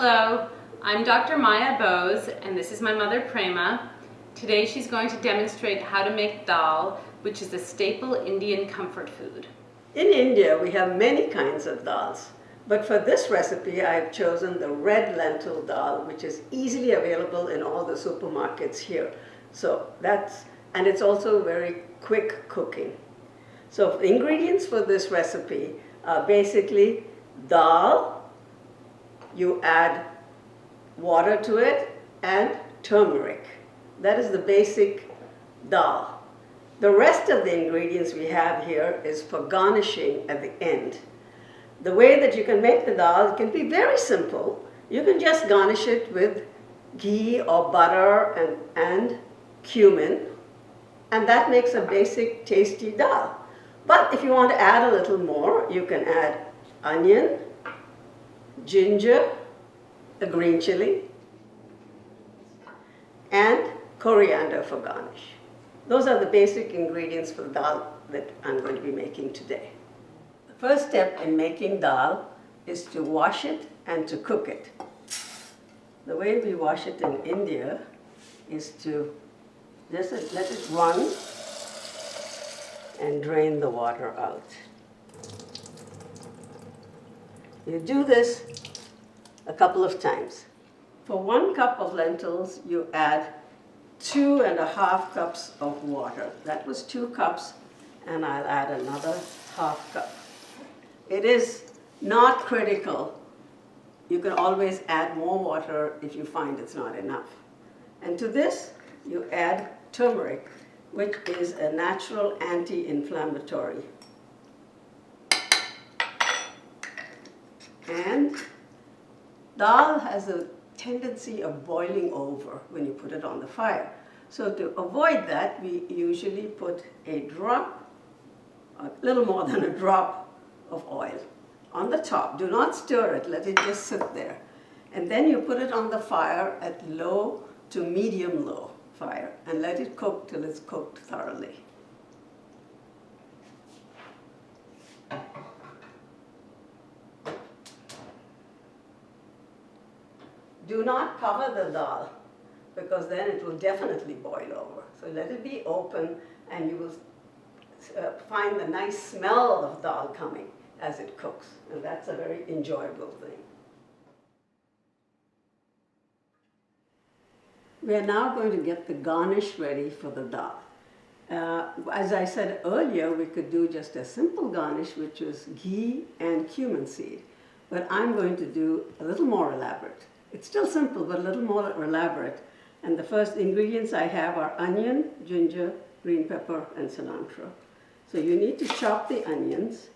Hello, I'm Dr. Maya Bose and this is my mother Prema. Today she's going to demonstrate how to make dal, which is a staple Indian comfort food. In India we have many kinds of dals, but for this recipe I've chosen the red lentil dal, which is easily available in all the supermarkets here. And it's also very quick cooking. So the ingredients for this recipe are basically dal. You add water to it and turmeric. That is the basic dal. The rest of the ingredients we have here is for garnishing at the end. The way that you can make the dal can be very simple. You can just garnish it with ghee or butter and cumin, and that makes a basic tasty dal. But if you want to add a little more, you can add onion, ginger, a green chilli, and coriander for garnish. Those are the basic ingredients for the dal that I'm going to be making today. The first step in making dal is to wash it and to cook it. The way we wash it in India is to just let it run and drain the water out. You do this a couple of times. For 1 cup of lentils, you add 2.5 cups of water. That was 2 cups, and I'll add another ½ cup. It is not critical. You can always add more water if you find it's not enough. And to this, you add turmeric, which is a natural anti-inflammatory. And dal has a tendency of boiling over when you put it on the fire. So to avoid that, we usually put a little more than a drop of oil on the top. Do not stir it, let it just sit there. And then you put it on the fire at low to medium-low fire and let it cook till it's cooked thoroughly. Do not cover the dal, because then it will definitely boil over. So let it be open, and you will find the nice smell of dal coming as it cooks, and that's a very enjoyable thing. We are now going to get the garnish ready for the dal. As I said earlier, we could do just a simple garnish, which is ghee and cumin seed, but I'm going to do a little more elaborate. It's still simple, but a little more elaborate. And the first ingredients I have are onion, ginger, green pepper, and cilantro. So you need to chop the onions.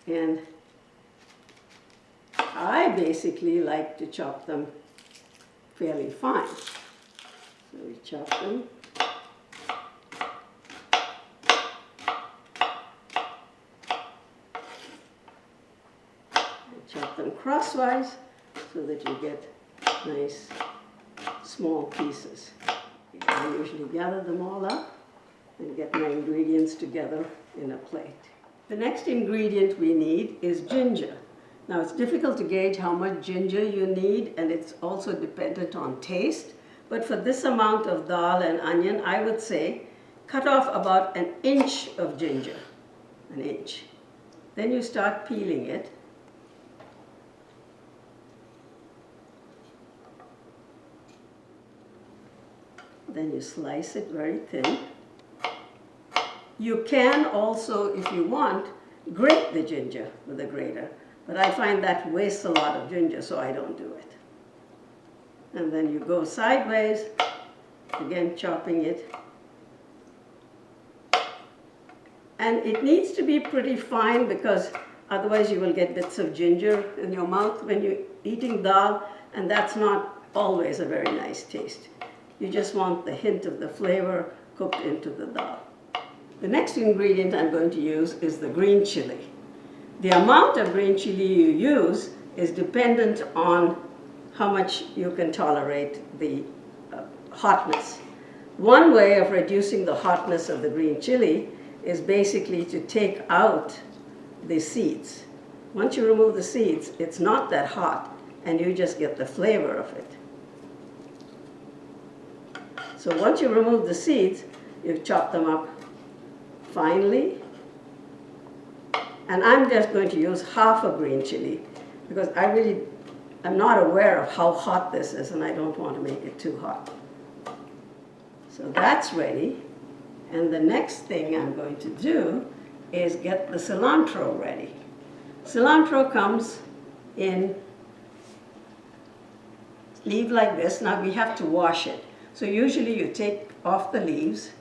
And I basically like to chop them fairly fine. So we chop them. Chop them crosswise, so that you get nice small pieces. I usually gather them all up and get my ingredients together in a plate. The next ingredient we need is ginger. Now it's difficult to gauge how much ginger you need, and it's also dependent on taste, but for this amount of dal and onion, I would say cut off about 1 inch of ginger, 1 inch. Then you start peeling it. Then you slice it very thin. You can also, if you want, grate the ginger with a grater, but I find that wastes a lot of ginger, so I don't do it. And then you go sideways, again chopping it. And it needs to be pretty fine, because otherwise you will get bits of ginger in your mouth when you're eating dal, and that's not always a very nice taste. You just want the hint of the flavor cooked into the dal. The next ingredient I'm going to use is the green chilli. The amount of green chilli you use is dependent on how much you can tolerate the hotness. One way of reducing the hotness of the green chilli is basically to take out the seeds. Once you remove the seeds, it's not that hot, and you just get the flavor of it. So once you remove the seeds, you chop them up finely. And I'm just going to use half a green chili because I'm not aware of how hot this is, and I don't want to make it too hot. So that's ready. And the next thing I'm going to do is get the cilantro ready. Cilantro comes in leaf like this. Now we have to wash it. So usually you take off the leaves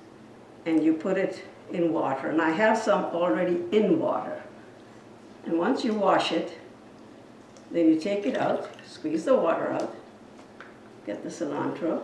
and you put it in water. And I have some already in water. And once you wash it, then you take it out, squeeze the water out, get the cilantro,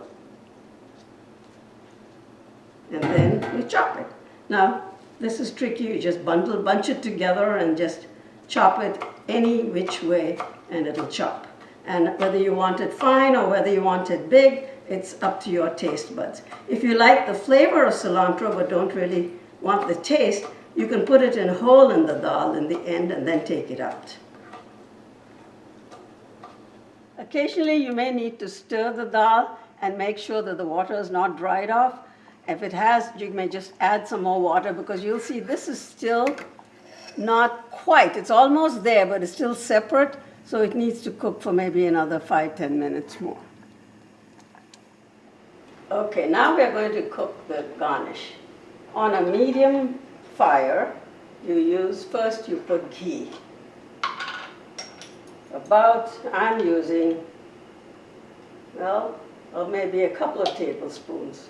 and then you chop it. Now, this is tricky. You just bunch it together and just chop it any which way, and it'll chop. And whether you want it fine or whether you want it big, it's up to your taste buds. If you like the flavor of cilantro but don't really want the taste, you can put it in whole in the dal in the end and then take it out. Occasionally you may need to stir the dal and make sure that the water is not dried off. If it has, you may just add some more water because you'll see this is still not quite. It's almost there, but it's still separate, so it needs to cook for maybe another 5-10 minutes more. Okay, now we're going to cook the garnish. On a medium fire, first you put ghee. I'm using, well, or maybe a couple of tablespoons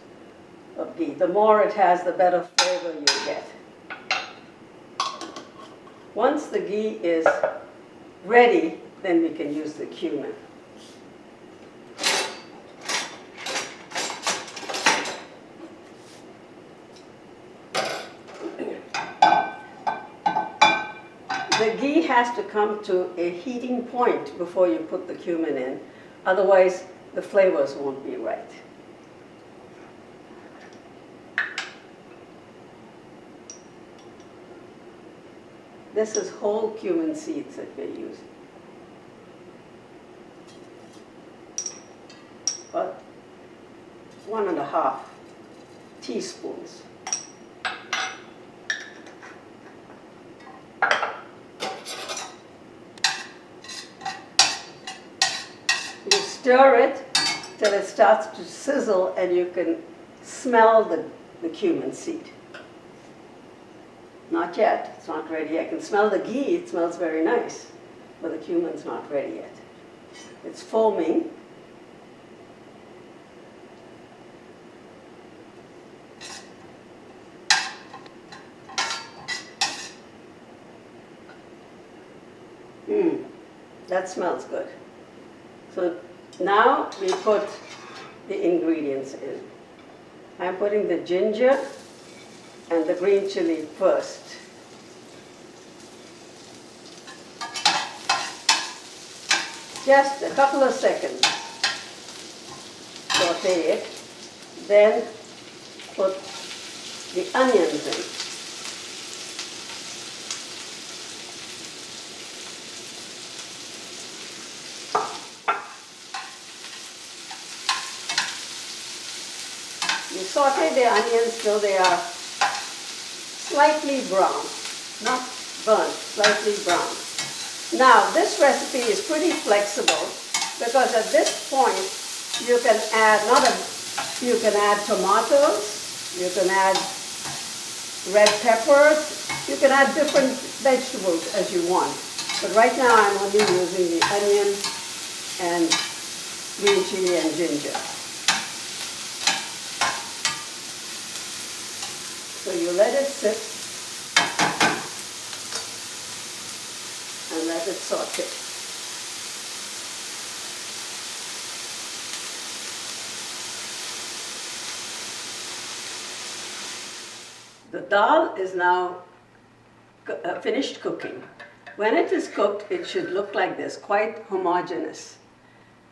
of ghee. The more it has, the better flavor you get. Once the ghee is ready, then we can use the cumin. The ghee has to come to a heating point before you put the cumin in. Otherwise, the flavors won't be right. This is whole cumin seeds that we're using. About 1.5 teaspoons. You stir it till it starts to sizzle and you can smell the cumin seed. Not yet, it's not ready. I can smell the ghee, it smells very nice, but the cumin's not ready yet. It's foaming. That smells good. So now we put the ingredients in. I'm putting the ginger and the green chili first. Just a couple of seconds. Saute it. Then put the onions in. You saute the onions till they are slightly brown, not burnt, slightly brown. Now, this recipe is pretty flexible because at this point you can add tomatoes, you can add red peppers, you can add different vegetables as you want. But right now I'm only using the onion and green chili and ginger. So you let it sit and let it saute. The dal is now finished cooking. When it is cooked, it should look like this, quite homogeneous.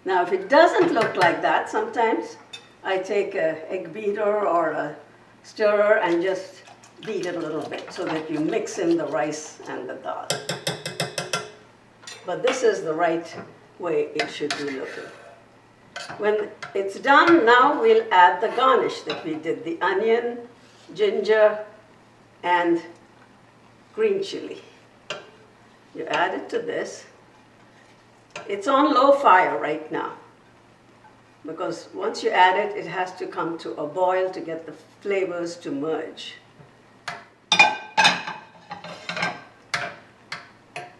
Now, if it doesn't look like that, sometimes I take an egg beater or a stirrer and just beat it a little bit so that you mix in the rice and the dal. but this is the right way it should be looking. When it's done, now we'll add the garnish that we did, the onion, ginger, and green chili. You add it to this. It's on low fire right now, because once you add it, it has to come to a boil to get the flavors to merge.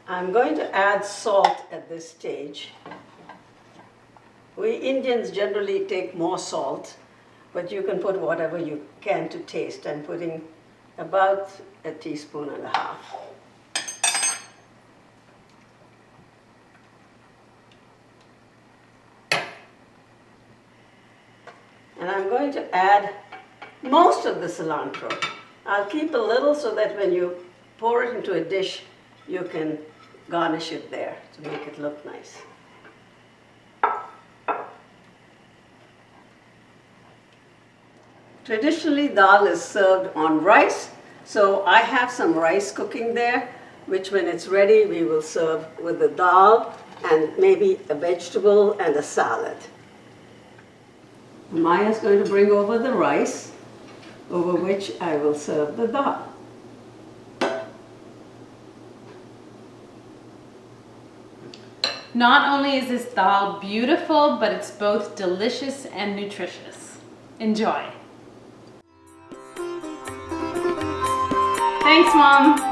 I'm going to add salt at this stage. We Indians generally take more salt, but you can put whatever you can to taste. I'm putting about 1.5 teaspoons. And I'm going to add most of the cilantro. I'll keep a little so that when you pour it into a dish, you can garnish it there to make it look nice. Traditionally, dal is served on rice, so I have some rice cooking there, which when it's ready, we will serve with the dal and maybe a vegetable and a salad. Maya's going to bring over the rice, over which I will serve the dal. Not only is this dal beautiful, but it's both delicious and nutritious. Enjoy. Thanks, Mom.